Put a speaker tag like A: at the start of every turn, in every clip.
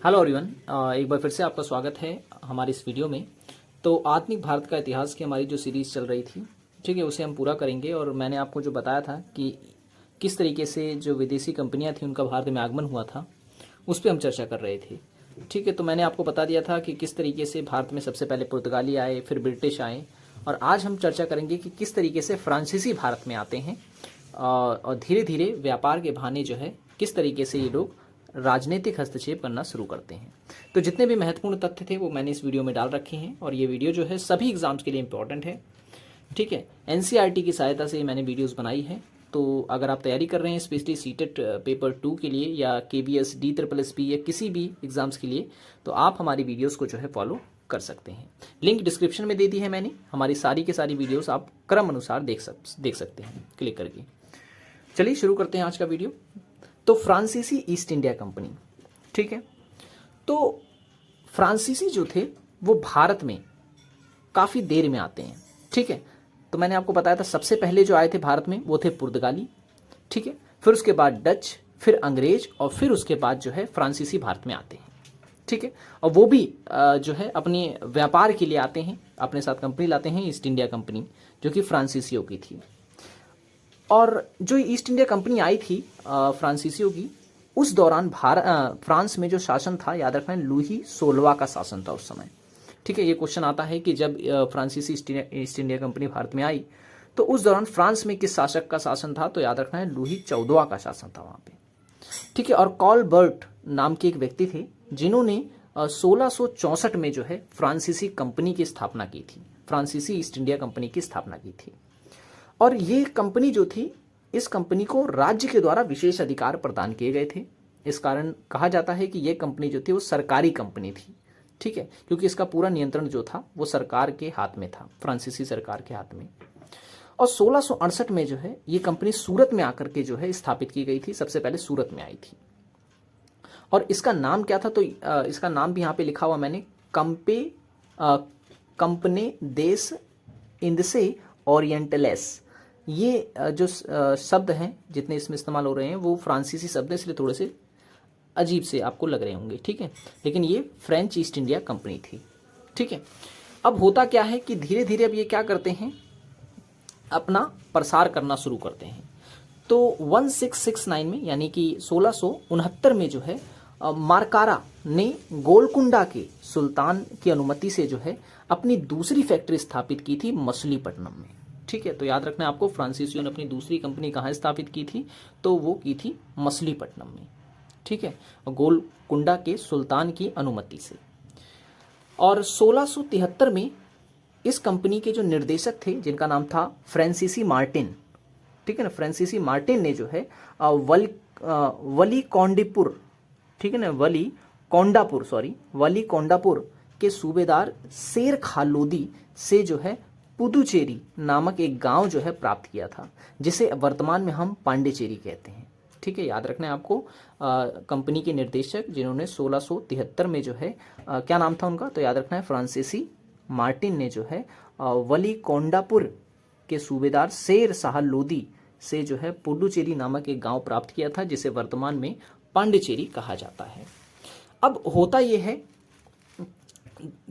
A: Hello everyone, एक बार फिर से आपका स्वागत है हमारे इस वीडियो में। तो आधुनिक भारत का इतिहास की हमारी जो सीरीज़ चल रही थी, ठीक है, उसे हम पूरा करेंगे। और मैंने आपको जो बताया था कि किस तरीके से जो विदेशी कंपनियां थी उनका भारत में आगमन हुआ था, उस पर हम चर्चा कर रहे थे। ठीक है, तो मैंने आपको बता दिया था कि किस तरीके से भारत में सबसे पहले पुर्तगाली आए, फिर ब्रिटिश आए, और आज हम चर्चा करेंगे कि किस तरीके से फ्रांसीसी भारत में आते हैं और धीरे धीरे व्यापार के बहाने जो है किस तरीके से ये लोग राजनीतिक हस्तक्षेप करना शुरू करते हैं। तो जितने भी महत्वपूर्ण तथ्य थे वो मैंने इस वीडियो में डाल रखे हैं, और ये वीडियो जो है सभी एग्जाम्स के लिए इंपॉर्टेंट है। ठीक है, एनसीईआरटी की सहायता से मैंने वीडियोस बनाई है। तो अगर आप तैयारी कर रहे हैं स्पेशली सीटेट पेपर 2 के लिए या केवीएस DSSP या किसी भी एग्जाम्स के लिए, तो आप हमारी वीडियोस को जो है फॉलो कर सकते हैं। लिंक डिस्क्रिप्शन में दे दी है मैंने। हमारी सारी के सारी वीडियोस आप क्रम अनुसार देख सकते हैं क्लिक करके। चलिए शुरू करते हैं आज का वीडियो। तो फ्रांसीसी ईस्ट इंडिया कंपनी, ठीक है, तो फ्रांसीसी जो थे वो भारत में काफ़ी देर में आते हैं। ठीक है, तो मैंने आपको बताया था सबसे पहले जो आए थे भारत में वो थे पुर्तगाली, ठीक है, फिर उसके बाद डच, फिर अंग्रेज, और फिर उसके बाद जो है फ्रांसीसी भारत में आते हैं। ठीक है, और वो भी जो है अपने व्यापार के लिए आते हैं, अपने साथ कंपनी लाते हैं ईस्ट इंडिया कंपनी, जो कि फ्रांसीसियों की थी। और जो ईस्ट इंडिया कंपनी आई थी फ्रांसीसियों की, उस दौरान फ्रांस में जो शासन था, याद रखना, लुई 16वां का शासन था उस समय। ठीक है, ये क्वेश्चन आता है कि जब फ्रांसीसी ईस्ट इंडिया कंपनी भारत में आई तो उस दौरान फ्रांस में किस शासक का शासन था, तो याद रखना है लुई 14वां का शासन था वहाँ पे। ठीक है, और कॉलबर्ट नाम के एक व्यक्ति थे जिन्होंने 1664 में जो है फ्रांसीसी कंपनी की स्थापना की थी, फ्रांसीसी ईस्ट इंडिया कंपनी की स्थापना की थी। और ये कंपनी जो थी, इस कंपनी को राज्य के द्वारा विशेष अधिकार प्रदान किए गए थे। इस कारण कहा जाता है कि ये कंपनी जो थी वो सरकारी कंपनी थी। ठीक है, क्योंकि इसका पूरा नियंत्रण जो था वो सरकार के हाथ में था, फ्रांसीसी सरकार के हाथ में। और 1668 में जो है ये कंपनी सूरत में आकर के जो है स्थापित की गई थी, सबसे पहले सूरत में आई थी। और इसका नाम क्या था, तो इसका नाम भी यहाँ पे लिखा हुआ मैंने, कंपने देश इंदसे ओरिएंटलेस। ये जो शब्द हैं जितने इसमें इस्तेमाल हो रहे हैं वो फ्रांसीसी शब्द हैं, इसलिए थोड़े से अजीब से आपको लग रहे होंगे। ठीक है, लेकिन ये फ्रेंच ईस्ट इंडिया कंपनी थी। ठीक है, अब होता क्या है कि धीरे धीरे अब ये क्या करते हैं, अपना प्रसार करना शुरू करते हैं। तो 1669 में यानी कि 1669 में जो है मारकारा ने गोलकुंडा के सुल्तान की अनुमति से जो है अपनी दूसरी फैक्ट्री स्थापित की थी मछलीपट्टनम में। ठीक है, तो याद रखना आपको, फ्रांसीसियों ने अपनी दूसरी कंपनी कहाँ स्थापित की थी, तो वो की थी मछलीपट्टनम में। ठीक है, गोलकुंडा के सुल्तान की अनुमति से। और 1673 में इस कंपनी के जो निर्देशक थे जिनका नाम था फ्रांसीसी मार्टिन, ठीक है ना, फ्रांसीसी मार्टिन ने जो है वली कौंडीपुर, ठीक है ना, वली कौंडापुर के सूबेदार शेर खालोदी से जो है पुदुचेरी नामक एक गांव जो है प्राप्त किया था, जिसे वर्तमान में हम पांडिचेरी कहते हैं। ठीक है, याद रखना है आपको, कंपनी के निर्देशक जिन्होंने 1673 में जो है क्या नाम था उनका, तो याद रखना है फ्रांसीसी मार्टिन ने जो है वली कौंडापुर के सूबेदार शेर शाह लोदी से जो है पुडुचेरी नामक एक गांव प्राप्त किया था, जिसे वर्तमान में पांडिचेरी कहा जाता है। अब होता यह है,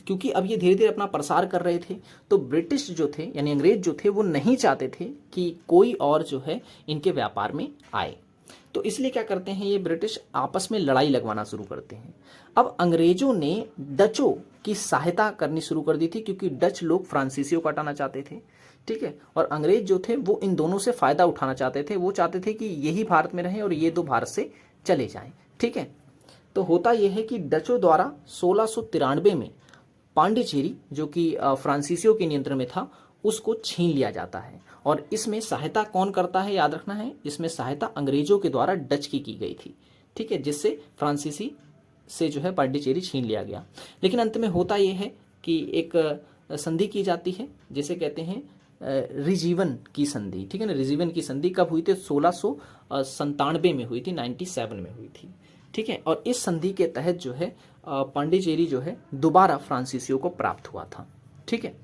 A: क्योंकि अब ये धीरे धीरे अपना प्रसार कर रहे थे, तो ब्रिटिश जो थे यानी अंग्रेज जो थे वो नहीं चाहते थे कि कोई और जो है इनके व्यापार में आए। तो इसलिए क्या करते हैं, ये ब्रिटिश आपस में लड़ाई लगवाना शुरू करते हैं। अब अंग्रेजों ने डचों की सहायता करनी शुरू कर दी थी, क्योंकि डच लोग फ्रांसीसियों को हटाना चाहते थे। ठीक है, और अंग्रेज जो थे वो इन दोनों से फायदा उठाना चाहते थे। वो चाहते थे कि यही भारत में रहें और ये दो भारत से चले जाएं। ठीक है, तो होता यह है कि डचों द्वारा 1693 में पांडिचेरी, जो कि फ्रांसीसियों के नियंत्रण में था, उसको छीन लिया जाता है। और इसमें सहायता कौन करता है, याद रखना है, इसमें सहायता अंग्रेजों के द्वारा डच की गई थी। ठीक है, जिससे फ्रांसीसी से जो है पांडिचेरी छीन लिया गया। लेकिन अंत में होता यह है कि एक संधि की जाती है, जिसे कहते हैं रिजीवन की संधि। ठीक है ना, रिजीवन की संधि कब हुई थी, 1697 में हुई थी, 97 में हुई थी। ठीक है, और इस संधि के तहत जो है पांडिचेरी जो है दोबारा फ्रांसीसियों को प्राप्त हुआ था। ठीक है,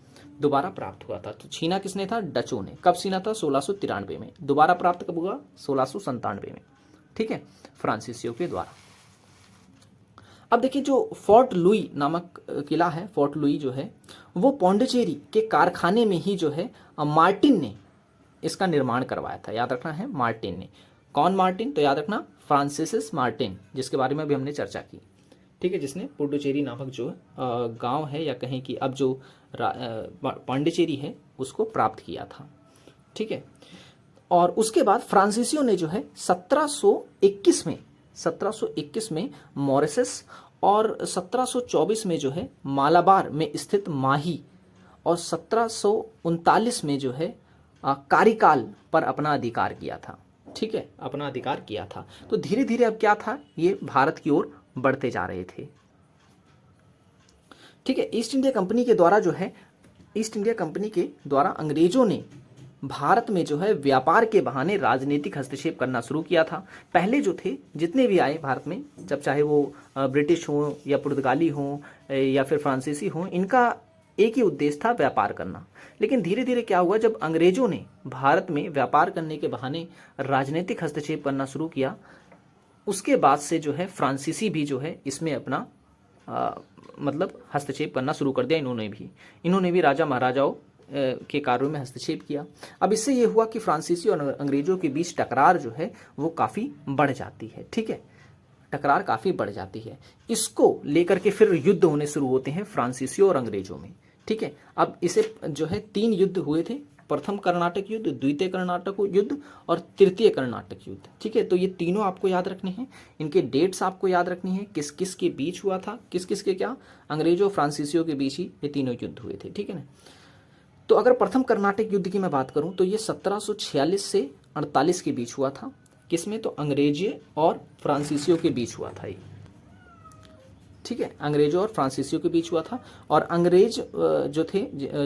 A: दोबारा प्राप्त हुआ था। तो छीना किसने था, डचों ने। कब छीना था, 1693 में। दोबारा प्राप्त कब हुआ, 1697 में। ठीक है, फ्रांसीसियों के द्वारा। अब देखिए जो फोर्ट लुई नामक किला है, फोर्ट लुई जो है वो पौंडीचेरी के कारखाने में ही जो है मार्टिन ने इसका निर्माण करवाया था। याद रखना है मार्टिन ने। कौन मार्टिन? तो याद रखना फ्रांसिस मार्टिन, जिसके बारे में भी हमने चर्चा की, ठीक है, जिसने पुडुचेरी नामक जो गांव है या कहें कि अब जो पांडिचेरी है उसको प्राप्त किया था, ठीक है। और उसके बाद फ्रांसीसियों ने जो है 1721 में मॉरिशस और 1724 में जो है मालाबार में स्थित माही और 1739 में जो है कारिकाल पर अपना अधिकार किया था, ठीक है, अपना अधिकार किया था। तो धीरे धीरे अब क्या था, ये भारत की ओर बढ़ते जा रहे थे, ठीक है। ईस्ट इंडिया कंपनी के द्वारा जो है, ईस्ट इंडिया कंपनी के द्वारा अंग्रेजों ने भारत में जो है व्यापार के बहाने राजनीतिक हस्तक्षेप करना शुरू किया था। पहले जो थे जितने भी आए भारत में, जब चाहे वो ब्रिटिश हो या पुर्तगाली हो या फिर फ्रांसीसी हो, इनका एक ही उद्देश्य था व्यापार करना। लेकिन धीरे धीरे क्या हुआ, जब अंग्रेजों ने भारत में व्यापार करने के बहाने राजनीतिक हस्तक्षेप करना शुरू किया, उसके बाद से जो है फ्रांसीसी भी जो है इसमें अपना मतलब हस्तक्षेप करना शुरू कर दिया। इन्होंने भी राजा महाराजाओं के कार्यों में हस्तक्षेप किया। अब इससे ये हुआ कि फ्रांसीसी और अंग्रेजों के बीच टकरार जो है वो काफ़ी बढ़ जाती है, ठीक है, टकरार काफ़ी बढ़ जाती है। इसको लेकर के फिर युद्ध होने शुरू होते हैं फ्रांसीसियों और अंग्रेजों में, ठीक है। अब इसे जो है 3 युद्ध हुए थे, प्रथम कर्नाटक युद्ध, द्वितीय कर्नाटक युद्ध और तृतीय कर्नाटक युद्ध, ठीक है। तो ये तीनों आपको याद रखने हैं, इनके डेट्स आपको याद रखनी है, किस किस के बीच हुआ था, किस किस के क्या, अंग्रेजों फ्रांसीसियों के बीच ही ये तीनों युद्ध हुए थे, ठीक है ना। तो अगर प्रथम कर्नाटक युद्ध की मैं बात करूं तो ये 1746 से 48 के बीच हुआ था। किसमें? तो अंग्रेजी और फ्रांसीसियों के बीच हुआ था ये, ठीक है, अंग्रेजों और फ्रांसीसियों के बीच हुआ था। और अंग्रेज जो थे,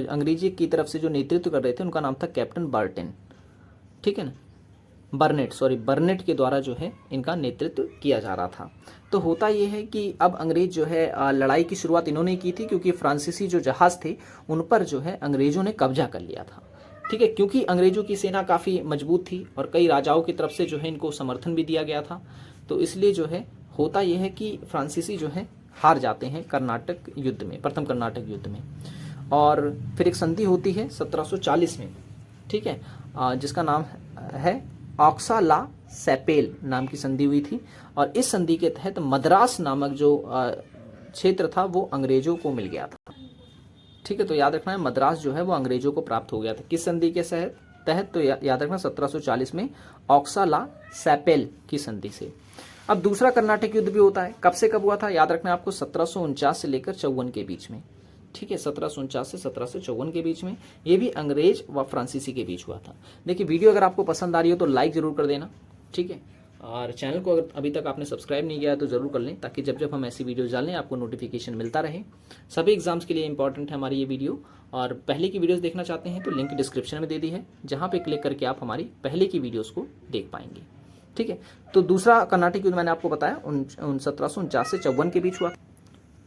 A: अंग्रेजी की तरफ से जो नेतृत्व कर रहे थे उनका नाम था कैप्टन बर्टन, ठीक है ना, बर्नेट के द्वारा जो है इनका नेतृत्व किया जा रहा था। तो होता यह है कि अब अंग्रेज जो है लड़ाई की शुरुआत इन्होंने की थी, क्योंकि फ्रांसीसी जो जहाज़ थे उन पर जो है अंग्रेजों ने कब्जा कर लिया था, ठीक है, क्योंकि अंग्रेजों की सेना काफ़ी मजबूत थी और कई राजाओं की तरफ से जो है इनको समर्थन भी दिया गया था। तो इसलिए जो है होता यह है कि फ्रांसीसी जो है हार जाते हैं कर्नाटक युद्ध में, प्रथम कर्नाटक युद्ध में। और फिर एक संधि होती है 1740 में, ठीक है, जिसका नाम है ऑक्सा ला सैपेल नाम की संधि हुई थी। और इस संधि के तहत मद्रास नामक जो क्षेत्र था वो अंग्रेजों को मिल गया था, ठीक है। तो याद रखना है मद्रास जो है वो अंग्रेजों को प्राप्त हो गया था। किस संधि के तहत? तो याद रखना 1740 में ऑक्सा ला सैपेल की संधि से। अब दूसरा कर्नाटक युद्ध भी होता है। कब से कब हुआ था? याद रखना है आपको 1749 से लेकर 54 के बीच में, ठीक है, 1749 से 1754 के बीच में। ये भी अंग्रेज व फ्रांसीसी के बीच हुआ था। देखिए वीडियो अगर आपको पसंद आ रही हो तो लाइक जरूर कर देना, ठीक है, और चैनल को अगर अभी तक आपने सब्सक्राइब नहीं किया है तो ज़रूर कर लें, ताकि जब जब हम ऐसी वीडियो डालें आपको नोटिफिकेशन मिलता रहे। सभी एग्जाम्स के लिए इंपॉर्टेंट है हमारी ये वीडियो। और पहले की वीडियोस देखना चाहते हैं तो लिंक डिस्क्रिप्शन में दे दी है, जहाँ पे क्लिक करके आप हमारी पहले की वीडियोस को देख पाएंगे, ठीक है। तो दूसरा कर्नाटक युद्ध मैंने आपको बताया 1749 से 54 के बीच हुआ,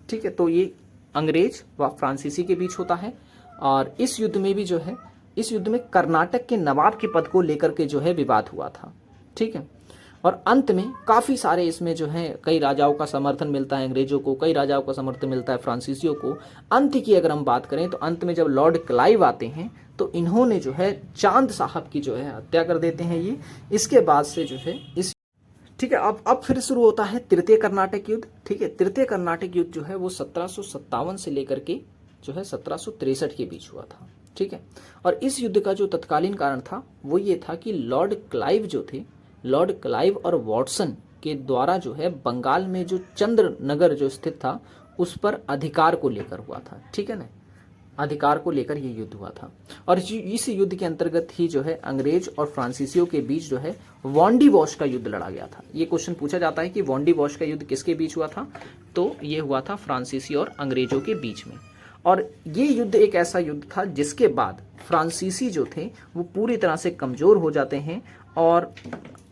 A: ठीक है। तो ये अंग्रेज व फ्रांसीसी के बीच होता है। और इस युद्ध में भी जो है, इस युद्ध में कर्नाटक के नवाब के पद को लेकर के जो है विवाद हुआ था, ठीक है। और अंत में काफ़ी सारे इसमें जो है कई राजाओं का समर्थन मिलता है अंग्रेजों को, कई राजाओं का समर्थन मिलता है फ्रांसीसियों को। अंत की अगर हम बात करें तो अंत में जब लॉर्ड क्लाइव आते हैं तो इन्होंने जो है चांद साहब की जो है हत्या कर देते हैं ये। इसके बाद से जो है इस, ठीक है, अब फिर शुरू होता है तृतीय कर्नाटक युद्ध, ठीक है। तृतीय कर्नाटक युद्ध जो है वो 1757 से लेकर के जो है 1763 के बीच हुआ था, ठीक है। और इस युद्ध का जो तत्कालीन कारण था वो ये था कि लॉर्ड क्लाइव जो थे, लॉर्ड क्लाइव और वॉटसन के द्वारा जो है बंगाल में जो चंद्र नगर जो स्थित था उस पर अधिकार को लेकर हुआ था, ठीक है ना, अधिकार को लेकर ये युद्ध हुआ था। और इस युद्ध के अंतर्गत ही जो है अंग्रेज और फ्रांसीसियों के बीच जो है वॉन्डी वॉश का युद्ध लड़ा गया था। ये क्वेश्चन पूछा जाता है कि वॉन्डी वॉश का युद्ध किसके बीच हुआ था? तो ये हुआ था फ्रांसीसी और अंग्रेजों के बीच में। और ये युद्ध एक ऐसा युद्ध था जिसके बाद फ्रांसीसी जो थे वो पूरी तरह से कमज़ोर हो जाते हैं और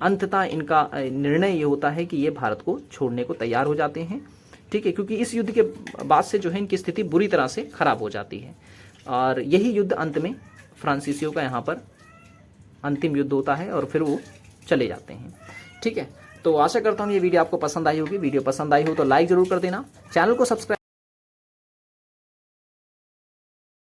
A: अंततः इनका निर्णय ये होता है कि ये भारत को छोड़ने को तैयार हो जाते हैं, ठीक है, क्योंकि इस युद्ध के बाद से जो है इनकी स्थिति बुरी तरह से खराब हो जाती है। और यही युद्ध अंत में फ्रांसीसियों का यहाँ पर अंतिम युद्ध होता है और फिर वो चले जाते हैं, ठीक है। तो आशा करता हूँ ये वीडियो आपको पसंद आई होगी। वीडियो पसंद आई हो तो लाइक ज़रूर कर देना, चैनल को सब्सक्राइब